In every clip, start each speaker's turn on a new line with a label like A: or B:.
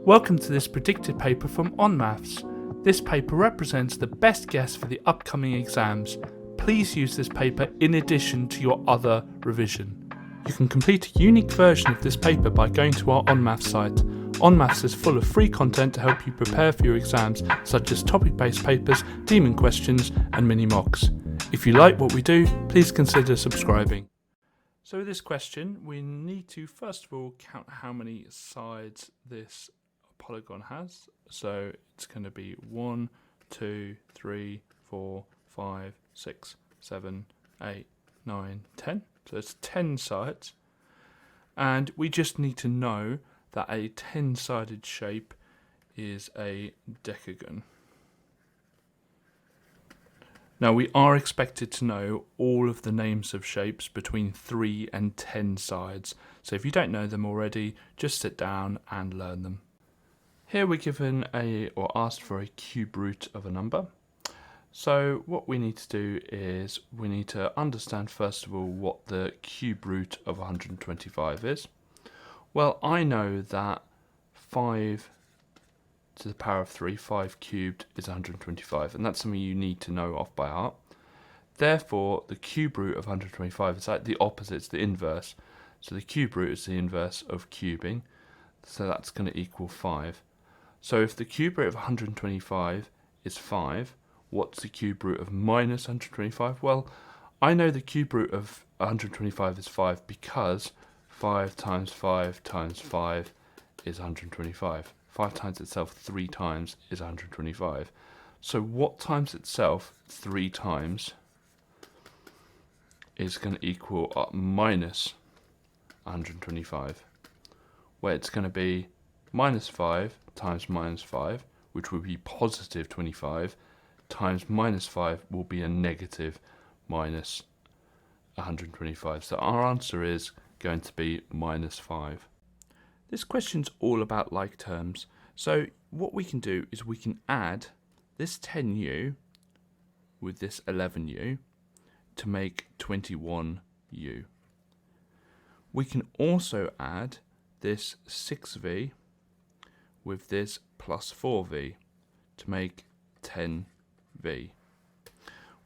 A: Welcome to this predicted paper from onmaths. This paper represents the best guess for the upcoming exams. Please use this paper in addition to your other revision. You can complete a unique version of this paper by going to our onmaths site. Onmaths is full of free content to help you prepare for your exams, such as topic-based papers, demon questions, and mini mocks. If you like what we do, please consider subscribing. So with this question, we need to first of all count how many sides this polygon has. So it's going to be 1, 2, 3, 4, 5, 6, 7, 8, 9, 10. So it's 10 sides. And we just need to know that a 10-sided shape is a decagon. Now we are expected to know all of the names of shapes between 3 and 10 sides. So if you don't know them already, just sit down and learn them. Here we're given or asked for a cube root of a number. So what we need to do is we need to understand first of all what the cube root of 125 is. Well, I know that 5 to the power of 3, 5 cubed is 125, and that's something you need to know off by heart. Therefore, the cube root of 125 is like the opposite, it's the inverse. So the cube root is the inverse of cubing, so that's going to equal 5. So if the cube root of 125 is 5, what's the cube root of minus 125? Well, I know the cube root of 125 is 5 because 5 times 5 times 5 is 125. 5 times itself 3 times is 125. So what times itself 3 times is going to equal minus 125, where it's going to be minus 5 times minus 5, which will be positive 25, times minus 5 will be a negative minus 125. So our answer is going to be minus 5. This question's all about like terms. So what we can do is we can add this 10u with this 11u to make 21u. We can also add this 6v with this plus 4v to make 10v.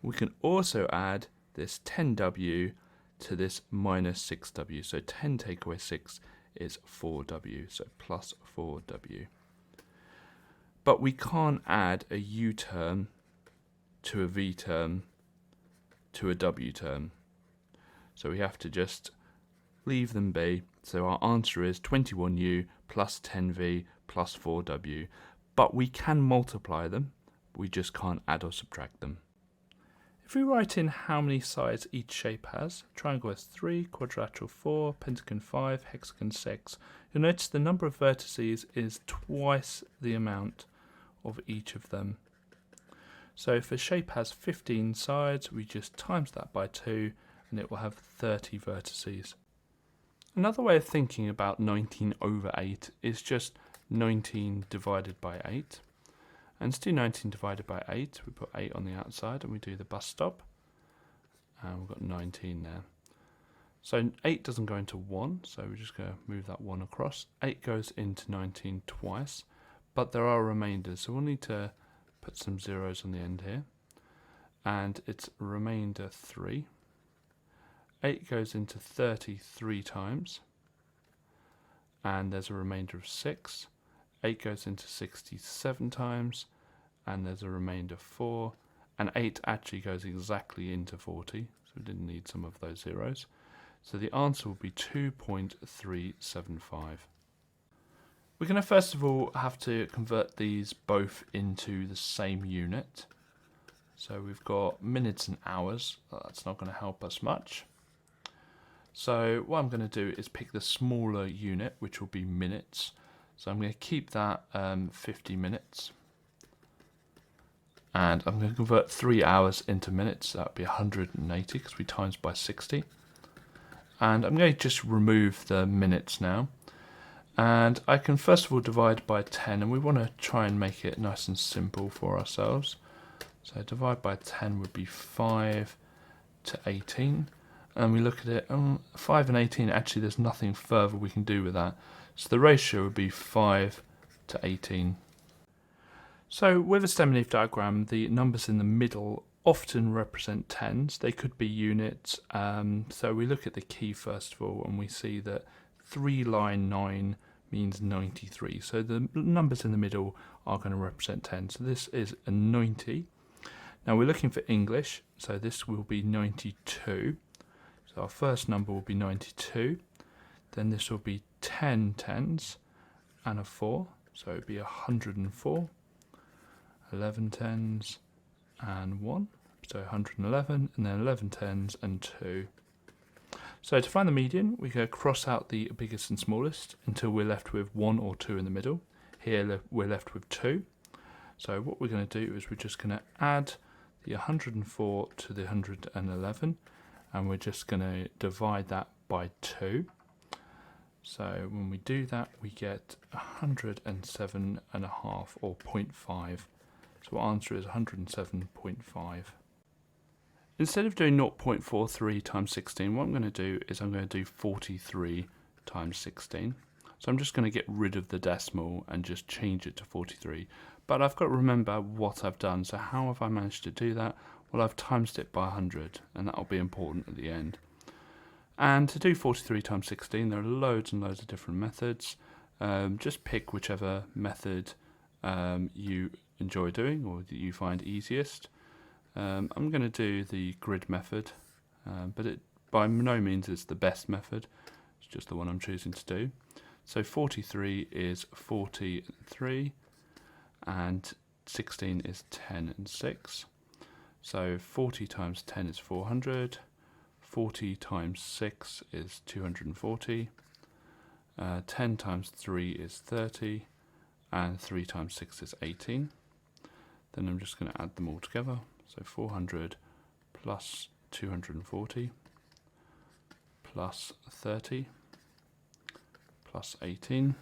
A: We can also add this 10w to this minus 6w. So 10 take away 6 is 4w, so plus 4w. But we can't add a u term to a v term to a w term. So we have to just leave them be. So our answer is 21u plus 10v plus 4w. But we can multiply them, we just can't add or subtract them. If we write in how many sides each shape has, triangle has 3, quadrilateral 4, pentagon 5, hexagon 6, you'll notice the number of vertices is twice the amount of each of them. So if a shape has 15 sides, we just times that by 2 and it will have 30 vertices. Another way of thinking about 19 over 8 is just 19 divided by 8. And to do 19 divided by 8, we put 8 on the outside and we do the bus stop. And we've got 19 there. So 8 doesn't go into 1, so we're just going to move that 1 across. 8 goes into 19 twice, but there are remainders, so we'll need to put some zeros on the end here. And it's remainder 3. 8 goes into 33 times, and there's a remainder of 6. 8 goes into 67 times, and there's a remainder of 4, and 8 actually goes exactly into 40, so we didn't need some of those zeros. So the answer will be 2.375. We're going to first of all have to convert these both into the same unit. So we've got minutes and hours, that's not going to help us much. So what I'm going to do is pick the smaller unit, which will be minutes. So I'm going to keep that 50 minutes. And I'm going to convert 3 hours into minutes. That would be 180 because we times by 60. And I'm going to just remove the minutes now. And I can first of all divide by 10. And we want to try and make it nice and simple for ourselves. So divide by 10 would be 5 to 18. And we look at it, 5 and 18, actually there's nothing further we can do with that. So the ratio would be 5 to 18. So with a stem and leaf diagram, the numbers in the middle often represent tens. They could be units. So we look at the key first of all, and we see that 3 line 9 means 93. So the numbers in the middle are going to represent 10. So this is a 90. Now we're looking for English, so this will be 92. So our first number will be 92. Then this will be 10 tens and a 4. So it would be 104. 11 tens and 1, so 111, and then 11 tens and 2. So to find the median, we go cross out the biggest and smallest until we're left with 1 or 2 in the middle. Here we're left with 2. So what we're going to do is we're just going to add the 104 to the 111, and we're just going to divide that by 2. So when we do that, we get 107.5 or 0.5. So our answer is 107.5. Instead of doing 0.43 times 16, what I'm going to do is I'm going to do 43 times 16. So I'm just going to get rid of the decimal and just change it to 43. But I've got to remember what I've done. So how have I managed to do that? Well, I've times it by 100, and that will be important at the end. And to do 43 times 16, there are loads and loads of different methods. Just pick whichever method you enjoy doing or that you find easiest. I'm going to do the grid method, but it by no means is the best method. It's just the one I'm choosing to do. So 43 is 40 and 3, and 16 is 10 and 6. So 40 times 10 is 400, 40 times 6 is 240, 10 times 3 is 30, and 3 times 6 is 18. Then I'm just going to add them all together. So 400 plus 240 plus 30 plus 18.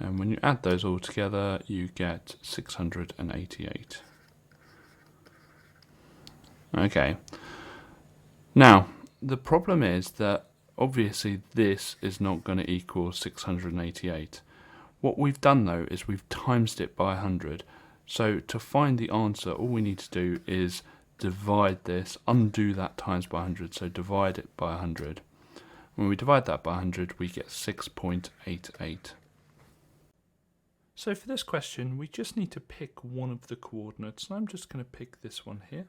A: And when you add those all together, you get 688. Okay. Now, the problem is that obviously this is not going to equal 688. What we've done though is we've timesed it by 100. So to find the answer, all we need to do is divide this, undo that times by 100, so divide it by 100. When we divide that by 100, we get 6.88. So for this question, we just need to pick one of the coordinates. And I'm just going to pick this one here.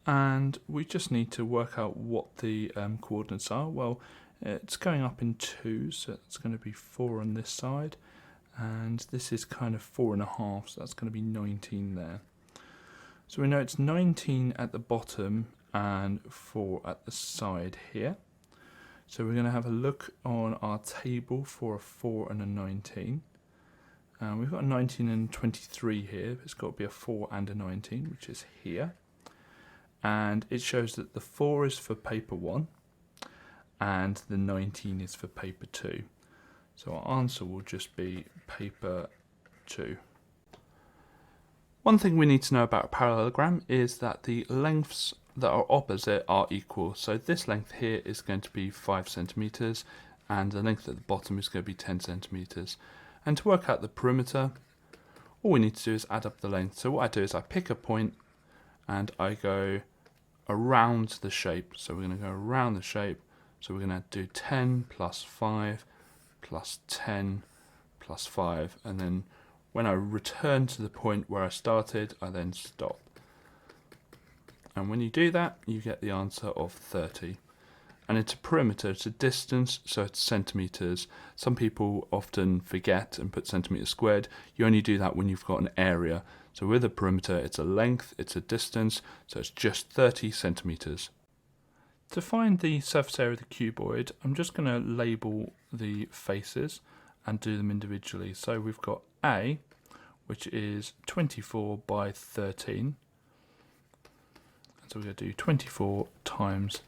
A: And we just need to work out what the coordinates are. Well, it's going up in 2, so it's going to be 4 on this side. And this is kind of 4.5, so that's going to be 19 there. So we know it's 19 at the bottom and 4 at the side here. So we're going to have a look on our table for a 4 and a 19. We've got a 19 and 23 here. It's got to be a 4 and a 19, which is here. And it shows that the 4 is for paper 1 and the 19 is for paper 2. So our answer will just be paper 2. One thing we need to know about a parallelogram is that the lengths that are opposite are equal. So this length here is going to be 5 centimeters and the length at the bottom is going to be 10 centimeters. And to work out the perimeter, all we need to do is add up the length. So what I do is I pick a point and I go around the shape. So we're going to go around the shape. So we're going to do 10 plus 5 plus 10 plus 5, and then when I return to the point where I started, I then stop. And when you do that, you get the answer of 30. And it's a perimeter, it's a distance, so it's centimeters. Some people often forget and put centimeters squared. You only do that when you've got an area. So with a perimeter, it's a length, it's a distance, so it's just 30 centimeters. To find the surface area of the cuboid, I'm just going to label the faces and do them individually. So we've got A, which is 24 by 13. So we're going to do 24 times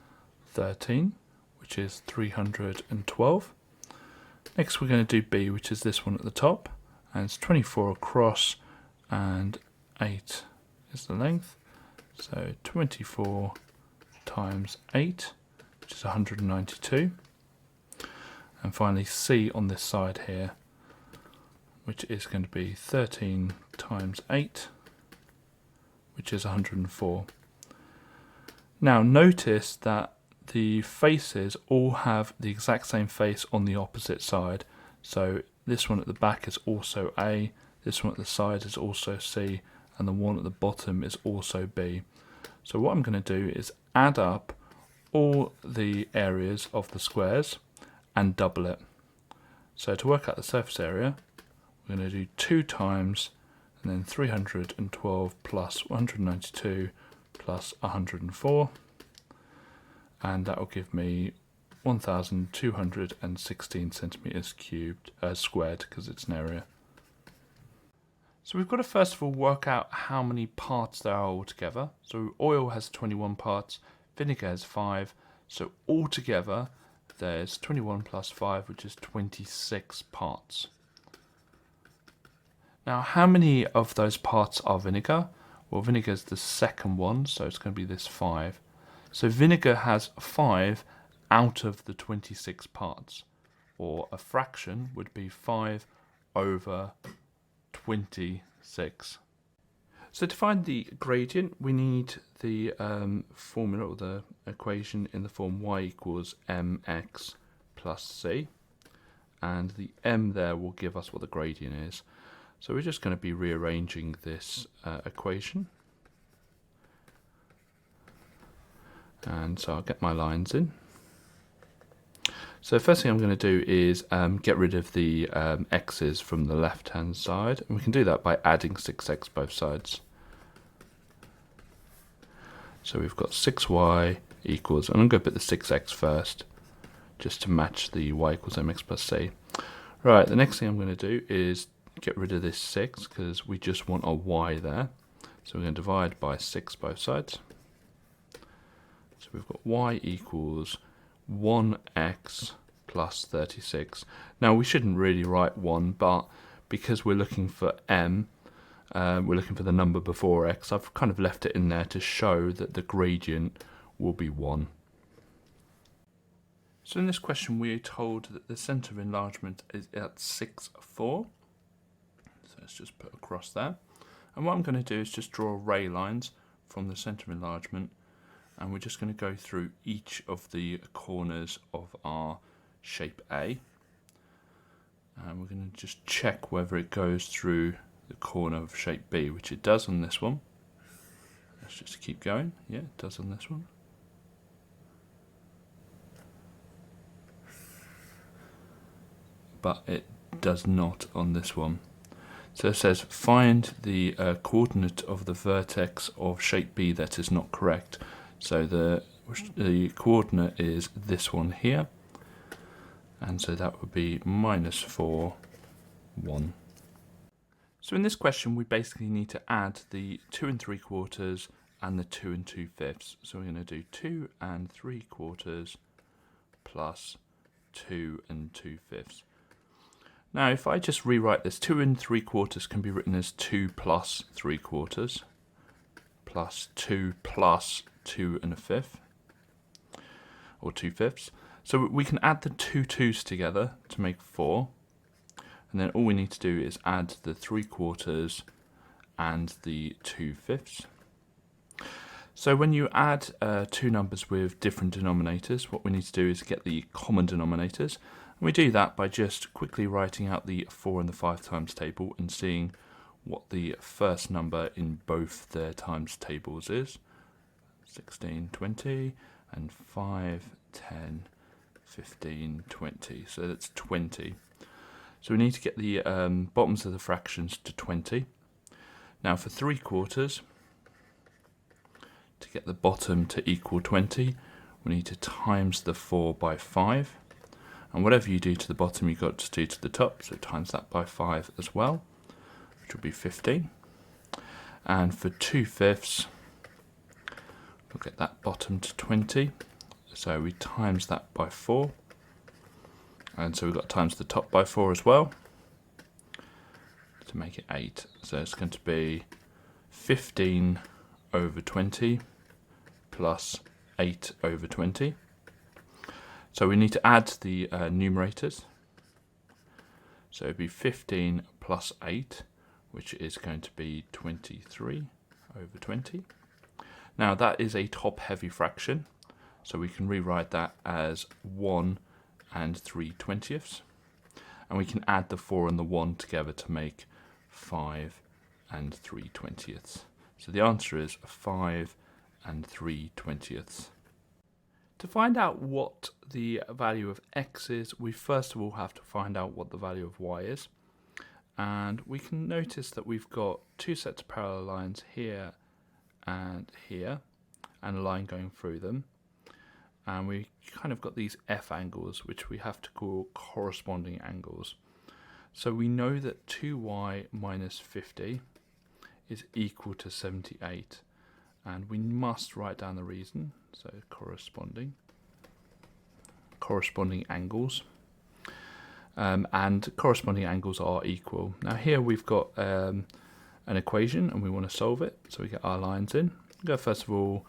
A: 13, which is 312. Next we're going to do B, which is this one at the top, and it's 24 across and 8 is the length. So 24 times 8, which is 192. And finally C on this side here, which is going to be 13 times 8, which is 104. Now notice that the faces all have the exact same face on the opposite side. So this one at the back is also A, this one at the side is also C, and the one at the bottom is also B. So what I'm going to do is add up all the areas of the squares and double it. So to work out the surface area, we're going to do 2 times and then 312 plus 192 plus 104, and that will give me 1,216 centimeters cubed squared, because it's an area. So we've got to first of all work out how many parts there are altogether. So oil has 21 parts, vinegar has 5, so altogether there's 21 plus 5, which is 26 parts. Now, how many of those parts are vinegar? Well, vinegar is the second one, so it's going to be this 5. So vinegar has 5 out of the 26 parts, or a fraction would be 5 over 26. So to find the gradient, we need the formula or the equation in the form y equals mx plus c, and the m there will give us what the gradient is. So we're just going to be rearranging this equation. And so I'll get my lines in. So the first thing I'm going to do is get rid of the x's from the left hand side, and we can do that by adding 6x both sides. So we've got 6y equals, and I'm going to put the 6x first just to match the y equals mx plus c. Right, the next thing I'm going to do is get rid of this 6 because we just want a y there. So we're going to divide by 6 both sides. So we've got y equals 1x plus 36. Now we shouldn't really write 1, but because we're looking for m, we're looking for the number before x, I've kind of left it in there to show that the gradient will be 1. So in this question we are told that the centre of enlargement is at 6, 4. So let's just put across there. And what I'm going to do is just draw ray lines from the centre of enlargement, and we're just going to go through each of the corners of our shape A. And we're going to just check whether it goes through the corner of shape B, which it does on this one. Let's just keep going. Yeah, it does on this one. But it does not on this one. So it says find the coordinate of the vertex of shape B that is not correct. So the coordinate is this one here, and so that would be -4, 1. So in this question we basically need to add the 2 3/4 and the 2 2/5. So we're going to do 2 3/4 plus 2 2/5. Now if I just rewrite this, 2 3/4 can be written as 2 plus 3/4 plus 2 plus 2 1/5, or 2/5. So we can add the 2 2's together to make 4, and then all we need to do is add the 3/4 and the 2/5. So when you add two numbers with different denominators, what we need to do is get the common denominators, and we do that by just quickly writing out the 4 and the 5 times table and seeing what the first number in both their times tables is. 16, 20, and 5, 10, 15, 20. So that's 20. So we need to get the bottoms of the fractions to 20. Now for 3/4, to get the bottom to equal 20, we need to times the 4 by 5. And whatever you do to the bottom, you've got to do to the top, so times that by 5 as well, which will be 15. And for 2/5, we'll get that bottom to 20, so we times that by 4, and so we've got times the top by 4 as well to make it 8. So it's going to be 15 over 20 plus 8 over 20. So we need to add the numerators. So it'd be 15 plus 8, which is going to be 23 over 20. Now that is a top-heavy fraction, so we can rewrite that as 1 and 3/20. And we can add the 4 and the 1 together to make 5 and 3/20. So the answer is 5 and 3/20. To find out what the value of x is, we first of all have to find out what the value of y is. And we can notice that we've got two sets of parallel lines here and here, and a line going through them. And we kind of got these f angles, which we have to call corresponding angles. So we know that 2y minus 50 is equal to 78. And we must write down the reason, so corresponding angles, and corresponding angles are equal. Now here we've got an equation and we want to solve it, so we get our lines in. We'll go first of all,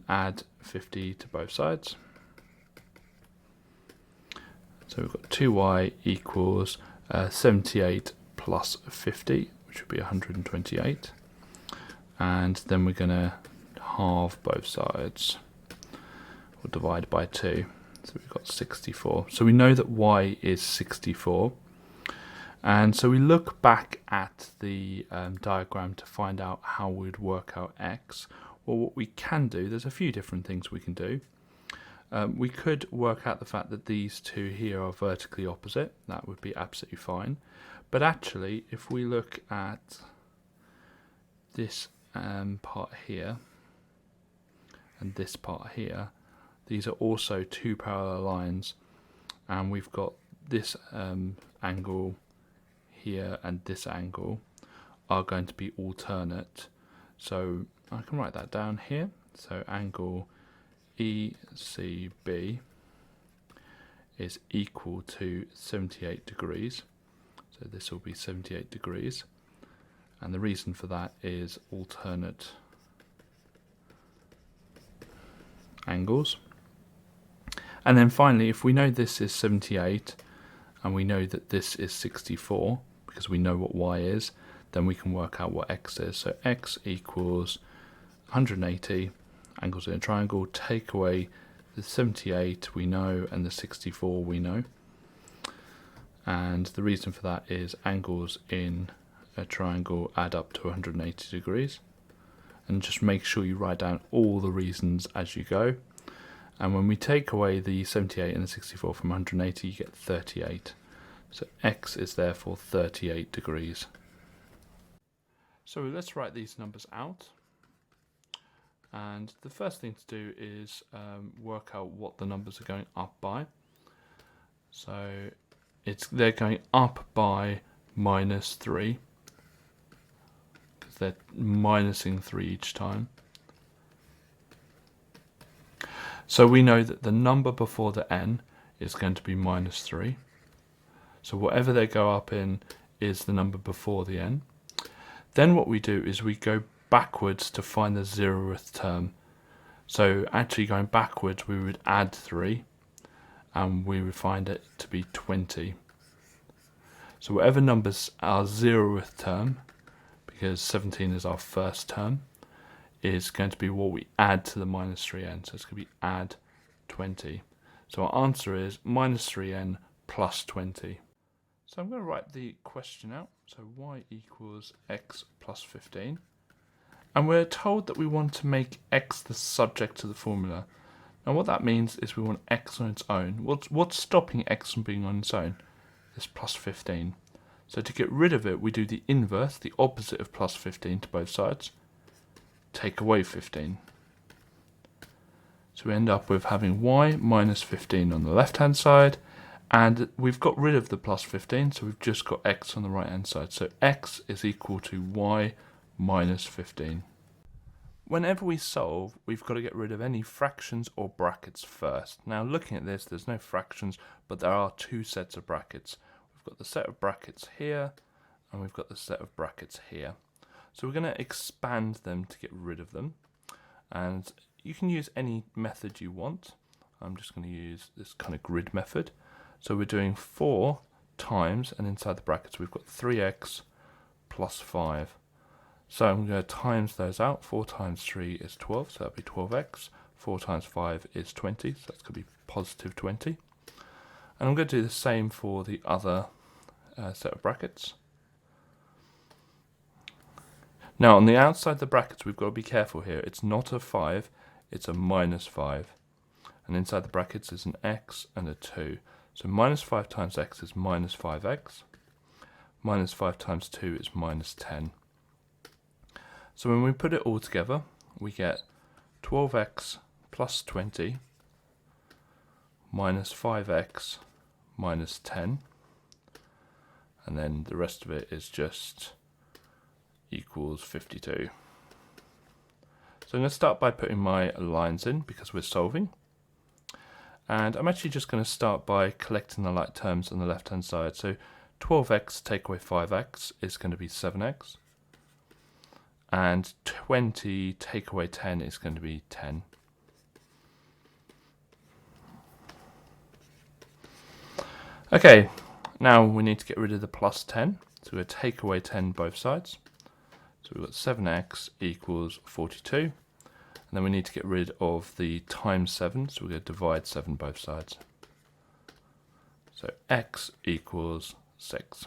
A: add 50 to both sides. So we've got 2y equals 78 plus 50, which would be 128. And then we're going to halve both sides, or divide by 2. So we've got 64. So we know that y is 64. And so we look back at the diagram to find out how we'd work out x. Well, what we can do, there's a few different things we can do. We could work out the fact that these two here are vertically opposite. That would be absolutely fine. But actually, if we look at this part here and this part here, these are also two parallel lines, and we've got this angle here and this angle are going to be alternate. So I can write that down here. So angle ECB is equal to 78 degrees. So this will be 78 degrees. And the reason for that is alternate angles. And then finally, if we know this is 78 and we know that this is 64, because we know what y is, then we can work out what x is. So x equals 180, angles in a triangle, take away the 78 we know and the 64 we know. And the reason for that is angles in a triangle add up to 180 degrees. And just make sure you write down all the reasons as you go. And when we take away the 78 and the 64 from 180, you get 38. So x is therefore 38 degrees. So let's write these numbers out. And the first thing to do is work out what the numbers are going up by. So they're going up by minus 3. They're minusing 3 each time. So we know that the number before the n is going to be minus 3. So whatever they go up in is the number before the n. Then what we do is we go backwards to find the 0th term. So actually going backwards, we would add 3 and we would find it to be 20. So whatever numbers are 0th term, because 17 is our first term, is going to be what we add to the minus 3n. So it's going to be add 20. So our answer is minus 3n plus 20. So I'm going to write the question out. So y equals x plus 15. And we're told that we want to make x the subject to the formula. Now what that means is we want x on its own. What's stopping x from being on its own? This plus 15. So to get rid of it, we do the inverse, the opposite of plus 15 to both sides. Take away 15. So we end up with having y minus 15 on the left-hand side, and we've got rid of the plus 15, so we've just got x on the right-hand side. So x is equal to y minus 15. Whenever we solve, we've got to get rid of any fractions or brackets first. Now looking at this, there's no fractions, but there are two sets of brackets. We've got the set of brackets here, and we've got the set of brackets here. So we're going to expand them to get rid of them. And you can use any method you want. I'm just going to use this kind of grid method. So we're doing 4 times, and inside the brackets we've got 3x plus 5. So I'm going to times those out. 4 times 3 is 12, so that'll be 12x. 4 times 5 is 20, so that's going to be positive 20. And I'm going to do the same for the other set of brackets. Now on the outside of the brackets we've got to be careful here. It's not a 5, it's a minus 5. And inside the brackets is an x and a 2. So minus 5 times x is minus 5x. Minus 5 times 2 is minus 10. So when we put it all together, we get 12x plus 20 minus 5x minus 10. And then the rest of it is just equals 52. So I'm going to start by putting my lines in because we're solving. And I'm actually just going to start by collecting the like terms on the left hand side. So 12x take away 5x is going to be 7x. And 20 take away 10 is going to be 10. Okay, now we need to get rid of the plus 10. So we're going to take away 10 both sides. So we've got 7x equals 42. And then we need to get rid of the times 7. So we're going to divide 7 both sides. So x equals 6.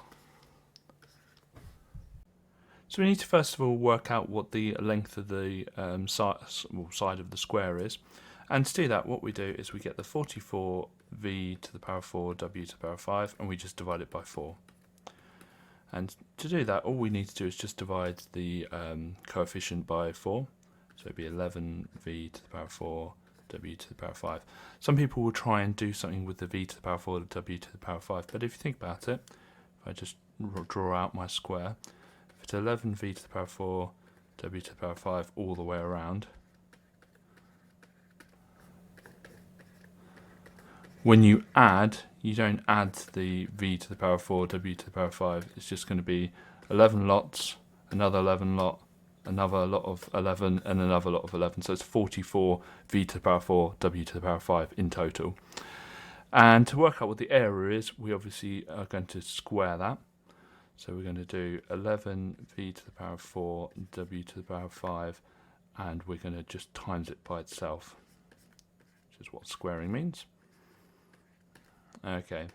A: So we need to first of all work out what the length of the side of the square is. And to do that, what we do is we get the 44 v to the power 4 w to the power 5, and we just divide it by 4. And to do that, all we need to do is just divide the coefficient by 4. So it'd be 11 v to the power 4 w to the power 5. Some people will try and do something with the v to the power 4 w to the power 5, but if you think about it, if I just draw out my square, if it's 11 v to the power 4 w to the power 5 all the way around, when you add, you don't add the v to the power 4 w to the power 5, it's just going to be 11 lots, another 11 lot, another lot of 11, and another lot of 11. So it's 44 v to the power 4 w to the power 5 in total. And to work out what the area is, we obviously are going to square that. So we're going to do 11 v to the power 4 w to the power 5, and we're going to just times it by itself, which is what squaring means. Okay,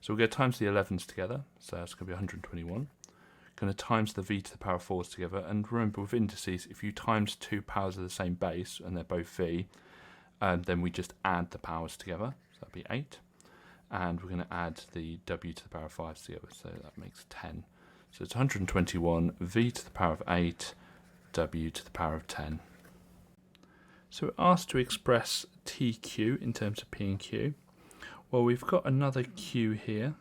A: so we're going to times the 11s together, so that's going to be 121. Going to times the v to the power 4s together, and remember with indices, if you times two powers of the same base, and they're both v, then we just add the powers together, so that'll be 8. And we're going to add the w to the power 5s together, so that makes 10. So it's 121 v to the power of 8, w to the power of 10. So we're asked to express TQ in terms of P and Q. Well, we've got another Q here,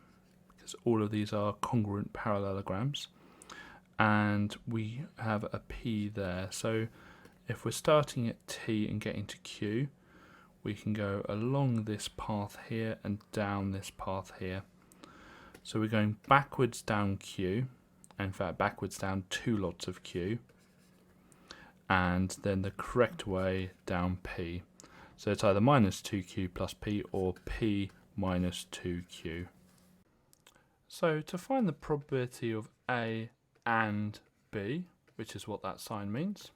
A: because all of these are congruent parallelograms, and we have a P there. So if we're starting at T and getting to Q, we can go along this path here and down this path here. So we're going backwards down Q, in fact backwards down 2 lots of Q, and then the correct way down P. So it's either minus 2Q plus P or P minus 2Q. So to find the probability of A and B, which is what that sign means,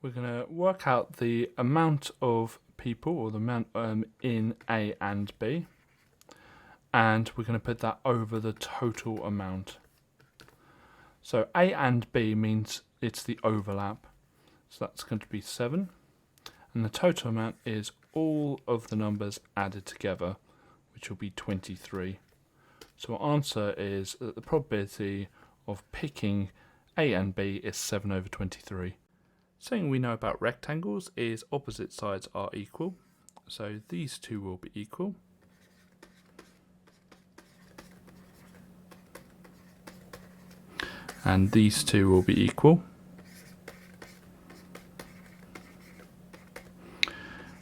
A: we're going to work out the amount of people, or the amount in A and B, and we're going to put that over the total amount. So A and B means it's the overlap, so that's going to be 7, and the total amount is all of the numbers added together, which will be 23. So our answer is that the probability of picking A and B is 7 over 23. Something we know about rectangles is opposite sides are equal. So these two will be equal. And these two will be equal.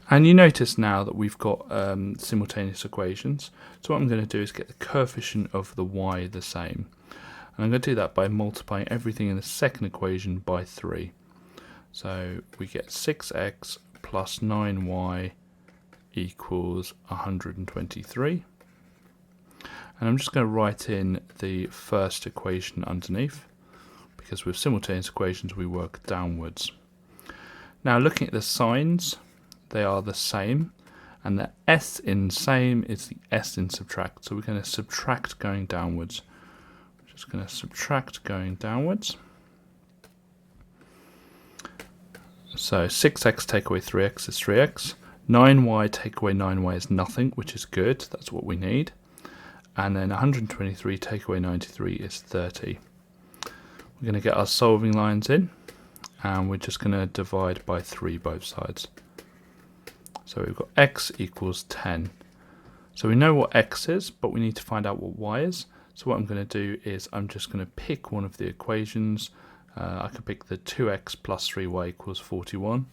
A: And you notice now that we've got simultaneous equations. So what I'm going to do is get the coefficient of the y the same. And I'm going to do that by multiplying everything in the second equation by 3. So we get 6x plus 9y equals 123. And I'm just going to write in the first equation underneath, because with simultaneous equations we work downwards. Now looking at the signs, they are the same, and the S in same is the S in subtract. So we're going to subtract going downwards. We're just going to subtract going downwards. So 6x take away 3x is 3x. 9y take away 9y is nothing, which is good. That's what we need. And then 123 take away 93 is 30. We're going to get our solving lines in, and we're just going to divide by 3 both sides. So we've got x equals 10. So we know what x is, but we need to find out what y is. So what I'm going to do is I'm just going to pick one of the equations. I can pick the 2x plus 3y equals 41,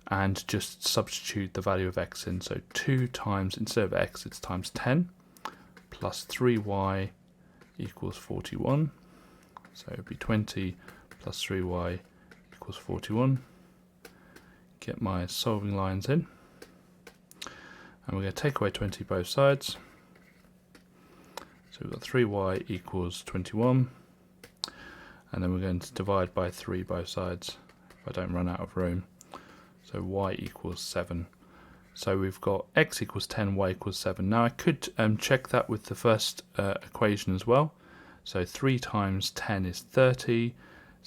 A: and just substitute the value of x in. So 2 times, instead of x, it's times 10, plus 3y equals 41. So it would be 20 plus 3y equals 41. Get my solving lines in. And we're going to take away 20 both sides. So we've got 3y equals 21. And then we're going to divide by 3 both sides if I don't run out of room. So y equals 7. So we've got x equals 10, y equals 7. Now I could check that with the first equation as well. So 3 times 10 is 30,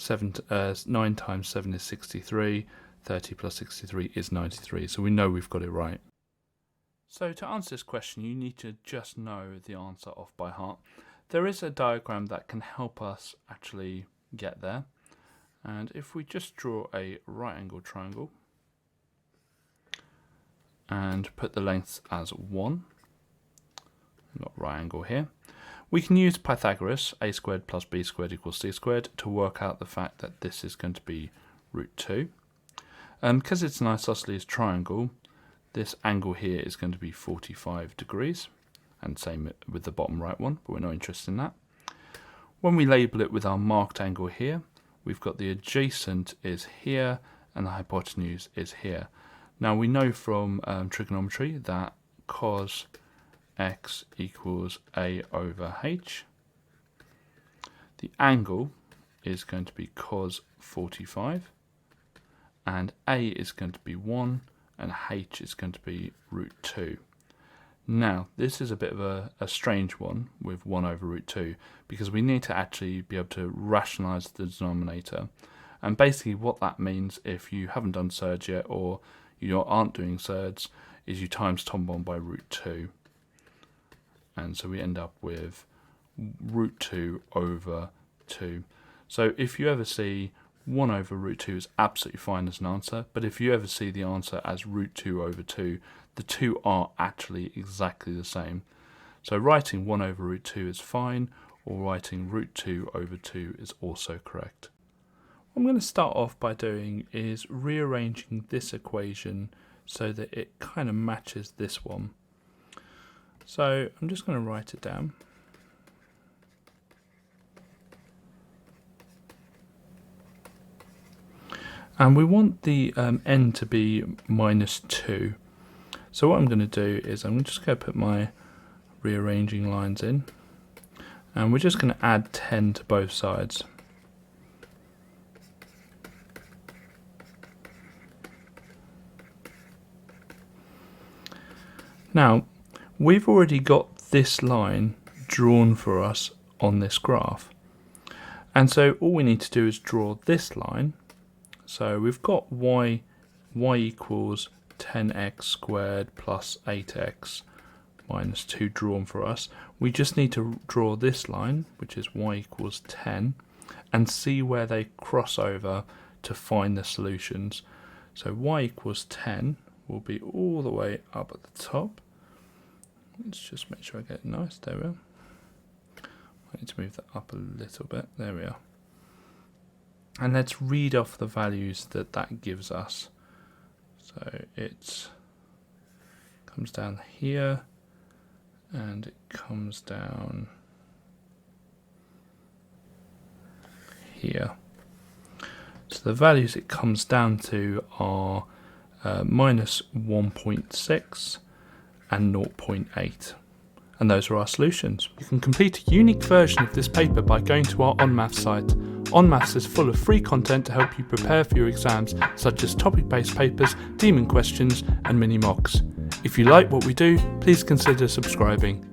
A: 9 times 7 is 63, 30 plus 63 is 93. So we know we've got it right. So to answer this question, you need to just know the answer off by heart. There is a diagram that can help us actually get there. And if we just draw a right angle triangle and put the lengths as 1, not right angle here, we can use Pythagoras, a squared plus b squared equals c squared, to work out the fact that this is going to be root 2. Because it's an isosceles triangle, this angle here is going to be 45 degrees, and same with the bottom right one, but we're not interested in that. When we label it with our marked angle here, we've got the adjacent is here and the hypotenuse is here. Now we know from trigonometry that cos x equals a over h. The angle is going to be cos 45, and a is going to be 1, and h is going to be root 2. Now, this is a bit of a strange one with 1 over root 2, because we need to actually be able to rationalise the denominator. And basically what that means, if you haven't done surds yet, or you aren't doing surds, is you times top 1 by root 2. And so we end up with root 2 over 2. So if you ever see 1 over root 2 is absolutely fine as an answer, but if you ever see the answer as root 2 over 2, the two are actually exactly the same. So writing 1 over root 2 is fine, or writing root 2 over 2 is also correct. What I'm going to start off by doing is rearranging this equation so that it kind of matches this one. So I'm just going to write it down. And we want the n to be minus 2. So what I'm going to do is I'm just going to put my rearranging lines in, and we're just going to add 10 to both sides. Now, we've already got this line drawn for us on this graph. And so all we need to do is draw this line. So we've got y equals 10x squared plus 8x minus 2 drawn for us. We just need to draw this line, which is y equals 10, and see where they cross over to find the solutions. So y equals 10 will be all the way up at the top. Let's just make sure I get it nice. There we are. I need to move that up a little bit. There we are. And let's read off the values that that gives us. So it comes down here, and it comes down here. So the values it comes down to are minus 1.6 and 0.8. And those are our solutions. You can complete a unique version of this paper by going to our onmaths site. onmaths is full of free content to help you prepare for your exams, such as topic-based papers, demon questions and mini mocks. If you like what we do, please consider subscribing.